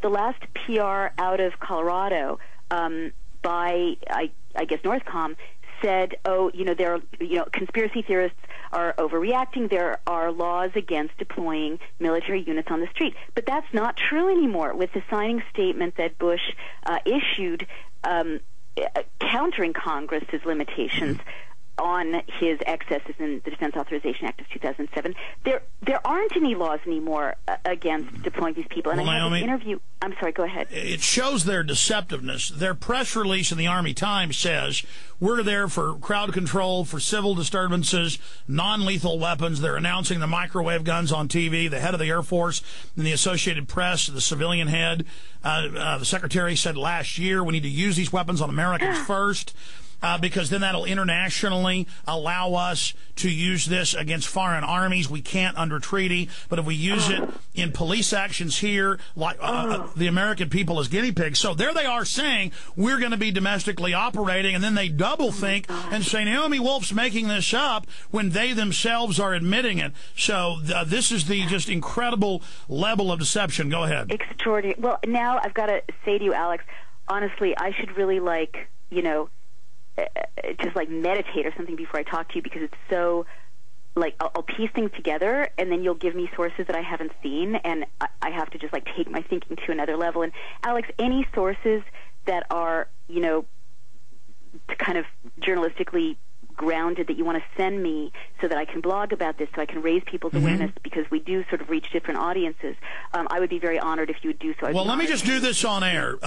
the last PR out of Colorado by, I guess, Northcom said, oh, there are, conspiracy theorists are overreacting. There are laws against deploying military units on the street. But that's not true anymore. With the signing statement that Bush issued countering Congress's limitations on his excesses in the Defense Authorization Act of 2007, there aren't any laws anymore against deploying these people. And well, I had Naomi, an interview. I'm sorry, go ahead. It shows their deceptiveness. Their press release in the Army Times says, we're there for crowd control, for civil disturbances, non-lethal weapons. They're announcing the microwave guns on TV. The head of the Air Force and the Associated Press, the civilian head, the secretary said last year, we need to use these weapons on Americans first. Because then that'll internationally allow us to use this against foreign armies. We can't under treaty, but if we use it in police actions here, like the American people as guinea pigs. So there they are saying we're going to be domestically operating, and then they double think and say Naomi Wolf's making this up when they themselves are admitting it. So this is the just incredible level of deception. Go ahead. Extraordinary. Well, now I've got to say to you, Alex, honestly, I should really just meditate or something before I talk to you, because it's so, I'll piece things together, and then you'll give me sources that I haven't seen, and I have to just, take my thinking to another level. And, Alex, any sources that are, kind of journalistically grounded that you want to send me so that I can blog about this, so I can raise people's awareness, because we do sort of reach different audiences, I would be very honored if you would do so. Well, let me just do this on air.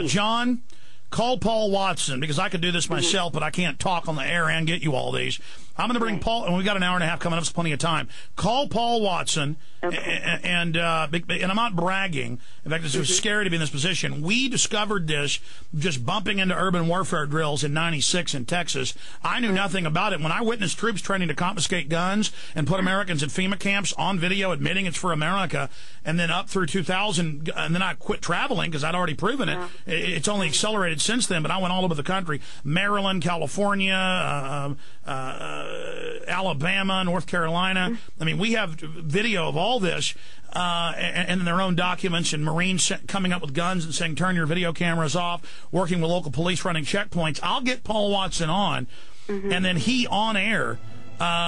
John, call Paul Watson, because I could do this myself, but I can't talk on the air and get you all these. I'm going to bring Paul, and we've got an hour and a half coming up, so plenty of time. Call Paul Watson, and I'm not bragging. In fact, it's scary to be in this position. We discovered this just bumping into urban warfare drills in '96 in Texas. I knew nothing about it. When I witnessed troops training to confiscate guns and put Americans in FEMA camps on video admitting it's for America, and then up through 2000, and then I quit traveling because I'd already proven it. It's only accelerated since then, but I went all over the country. Maryland, California, Alabama, North Carolina. I mean, we have video of all this, and their own documents, and Marines coming up with guns and saying, turn your video cameras off, working with local police running checkpoints. I'll get Paul Watson on, and then he, on air,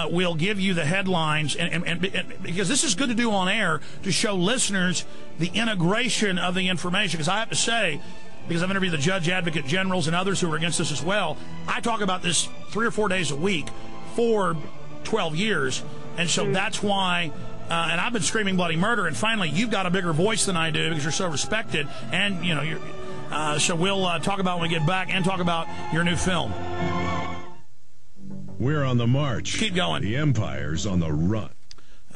will give you the headlines, and because this is good to do on air to show listeners the integration of the information, because I have to say, because I've interviewed the judge, advocate generals, and others who are against this as well, I talk about this 3 or 4 days a week for 12 years, and so that's why, and I've been screaming bloody murder, and finally you've got a bigger voice than I do because you're so respected, and so we'll talk about when we get back, and talk about your new film. We're on the march. Keep going. The Empire's on the run.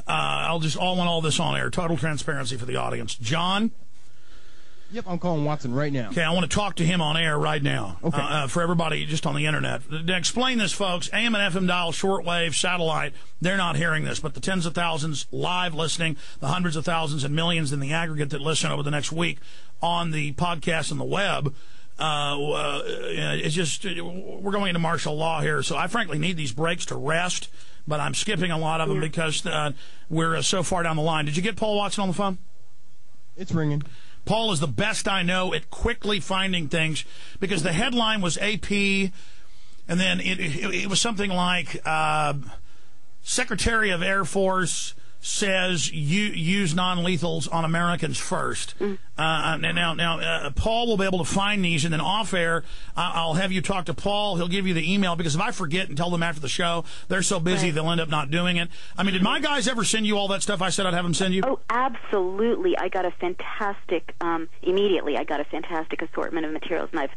I want all this on air. Total transparency for the audience. John? Yep, I'm calling Watson right now. Okay, I want to talk to him on air right now. Okay. For everybody just on the internet. To explain this, folks, AM and FM dial, shortwave, satellite, they're not hearing this, but the tens of thousands live listening, the hundreds of thousands and millions in the aggregate that listen over the next week on the podcast and the web, it's just, we're going into martial law here, so I frankly need these breaks to rest, but I'm skipping a lot of them because we're so far down the line. Did you get Paul Watson on the phone? It's ringing. Paul is the best I know at quickly finding things, because the headline was AP, and then it was something like Secretary of Air Force says use non-lethals on Americans first. Now, Paul will be able to find these, and then off air, I'll have you talk to Paul. He'll give you the email, because if I forget and tell them after the show, they're so busy they'll end up not doing it. I mean, did my guys ever send you all that stuff I said I'd have them send you? Oh, absolutely. I got a fantastic, immediately, I got a fantastic assortment of materials, and I've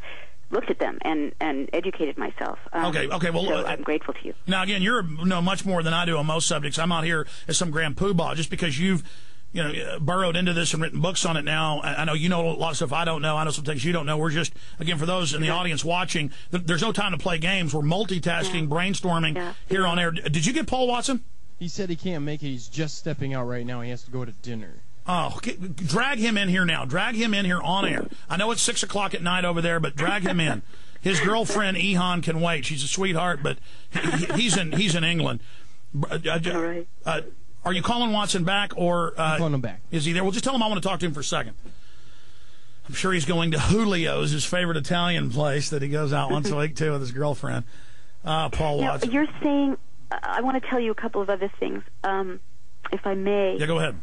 looked at them and educated myself. Okay. Well, so I'm grateful to you. Now, again, you're much more than I do on most subjects. I'm not here as some grand poobah just because you've burrowed into this and written books on it now. I know you know a lot of stuff I don't know. I know some things you don't know. We're just, again, for those in the audience watching, there's no time to play games. We're multitasking, brainstorming here on air. Did you get Paul Watson? He said he can't make it. He's just stepping out right now. He has to go to dinner. Oh, okay. Drag him in here now. Drag him in here on air. I know it's 6 o'clock at night over there, but drag him in. His girlfriend, Ehan, can wait. She's a sweetheart, but he's in England. All right. Are you calling Watson back, or I'm calling him back. Is he there? Well, just tell him I want to talk to him for a second. I'm sure he's going to Julio's, his favorite Italian place that he goes out once a week to with his girlfriend. Paul Watson. You're saying, I want to tell you a couple of other things, if I may. Yeah, go ahead.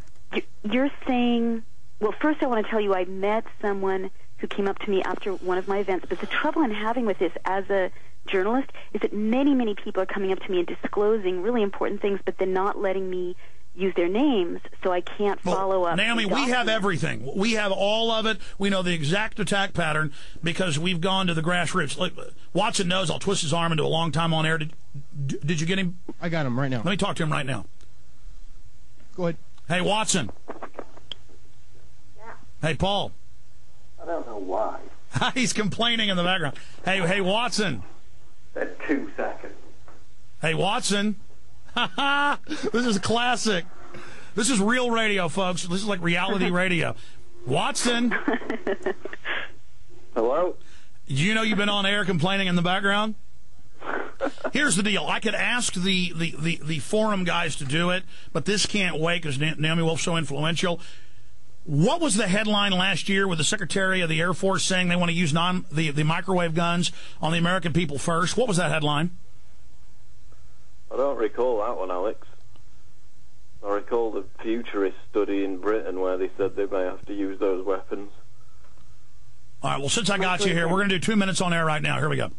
You're saying, well, first I want to tell you I met someone who came up to me after one of my events, but the trouble I'm having with this as a journalist is that many, many people are coming up to me and disclosing really important things, but then not letting me use their names, so I can't follow up. Naomi, we have everything. We have all of it. We know the exact attack pattern because we've gone to the grassroots. Like, Watson knows I'll twist his arm into a long time on air. Did you get him? I got him right now. Let me talk to him right now. Go ahead. Hey, Watson. Yeah. Hey, Paul. I don't know why. He's complaining in the background. Hey, Watson. That's 2 seconds. Hey, Watson. This is classic. This is real radio, folks. This is like reality radio. Watson. Hello? Do you know you've been on air complaining in the background? Here's the deal. I could ask the forum guys to do it, but this can't wait because Naomi Wolf's so influential. What was the headline last year with the Secretary of the Air Force saying they want to use the microwave guns on the American people first? What was that headline? I don't recall that one, Alex. I recall the futurist study in Britain where they said they may have to use those weapons. All right, well, since I got you here, we're going to do 2 minutes on air right now. Here we go.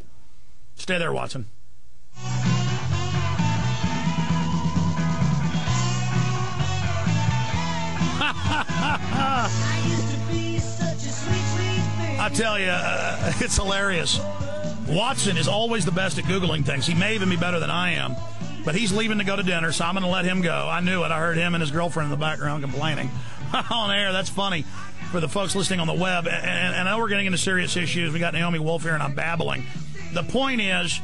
Stay there, Watson. I tell you, it's hilarious. Watson is always the best at Googling things. He may even be better than I am. But he's leaving to go to dinner, so I'm going to let him go. I knew it. I heard him and his girlfriend in the background complaining. On air, that's funny for the folks listening on the web. And I know we're getting into serious issues. We got Naomi Wolf here, and I'm babbling. The point is,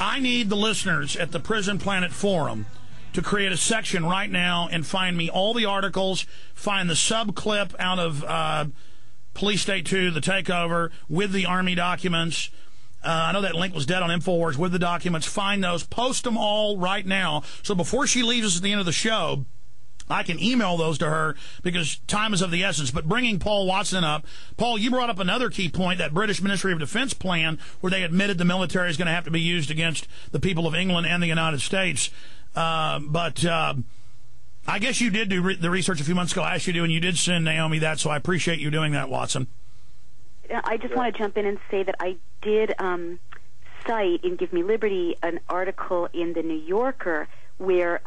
I need the listeners at the Prison Planet Forum to create a section right now and find me all the articles, find the sub-clip out of Police State 2, the takeover, with the Army documents. I know that link was dead on InfoWars with the documents. Find those. Post them all right now. So before she leaves us at the end of the show, I can email those to her because time is of the essence. But bringing Paul Watson up, Paul, you brought up another key point, that British Ministry of Defense plan where they admitted the military is going to have to be used against the people of England and the United States. But I guess you did do the research a few months ago. I asked you to, and you did send Naomi that, so I appreciate you doing that, Watson. I just want to jump in and say that I did cite in Give Me Liberty an article in the New Yorker where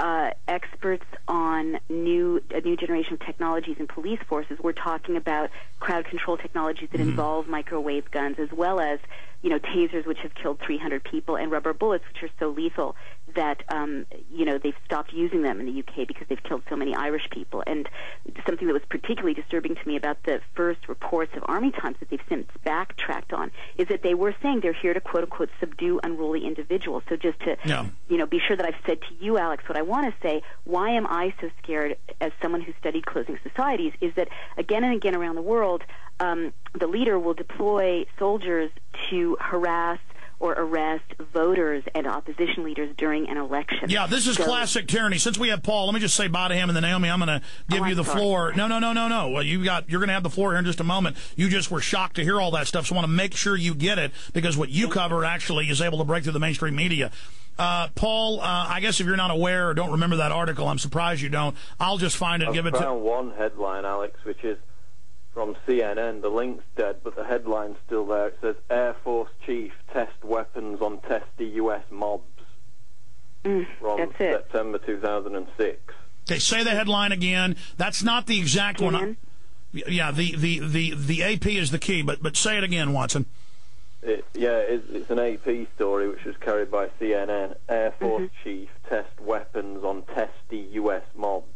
experts on a new generation of technologies in police forces were talking about crowd control technologies that involve microwave guns, as well as, tasers, which have killed 300 people, and rubber bullets, which are so lethal that, they've stopped using them in the UK because they've killed so many Irish people. And something that was particularly disturbing to me about the first reports of Army times that they've since backtracked on is that they were saying they're here to, quote-unquote, subdue unruly individuals. So just to, be sure that I've said to you, Alex, what I want to say, why am I so scared as someone who studied closing societies, is that again and again around the world, the leader will deploy soldiers to harass or arrest voters and opposition leaders during an election. Yeah, this is classic tyranny. Since we have Paul, let me just say bye to him, and then Naomi, I'm going to give you the floor. No. Well, you're going to have the floor here in just a moment. You just were shocked to hear all that stuff, so I want to make sure you get it, because what you cover actually is able to break through the mainstream media. Paul, I guess if you're not aware or don't remember that article, I'm surprised you don't. I'll just find it and give it to... I found one headline, Alex, which is from CNN. The link's dead, but the headline's still there. It says, Air Force Chief test weapons on testy U.S. mobs. From September 2006. Okay, say the headline again. That's not the exact one. Yeah, the AP is the key, but say it again, Watson. It's an AP story which was carried by CNN. Air Force Chief test weapons on testy U.S. mobs.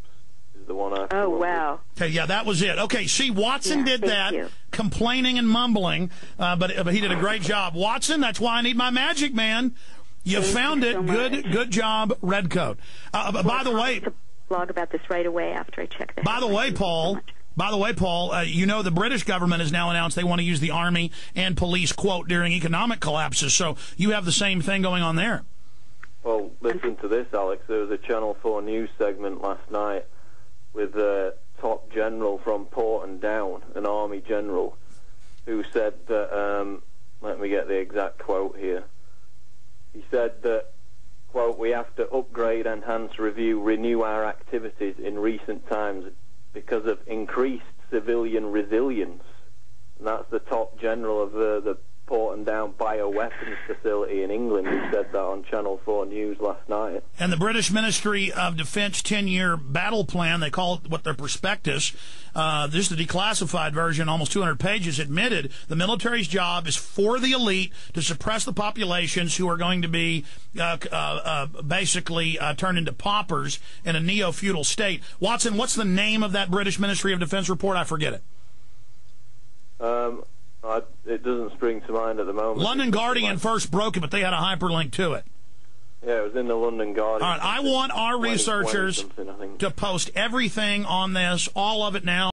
The one I wow. Okay, yeah, that was it. Okay, see, Watson did that, complaining and mumbling, but he did a great job. Watson, that's why I need my magic man. You found it. So good job, Redcoat. By the way, blog about this right away after I check that. By the way, Paul, the British government has now announced they want to use the Army and police, quote, during economic collapses. So you have the same thing going on there. Well, listen to this, Alex. There was a Channel 4 news segment last night with a top general from Porton Down, an Army General, who said that, let me get the exact quote here. He said that, quote, "We have to upgrade, enhance, review, renew our activities in recent times because of increased civilian resilience." And that's the top general of the Porton-Down bioweapons facility in England, who said that on Channel 4 News last night. And the British Ministry of Defence 10-year battle plan, they call it what their prospectus, this is the declassified version, almost 200 pages, admitted the military's job is for the elite to suppress the populations who are going to be basically turned into paupers in a neo-feudal state. Watson, what's the name of that British Ministry of Defence report? I forget it. It doesn't spring to mind at the moment. London Guardian first broke it, but they had a hyperlink to it. Yeah, it was in the London Guardian. All right, I want our researchers to post everything on this, all of it now.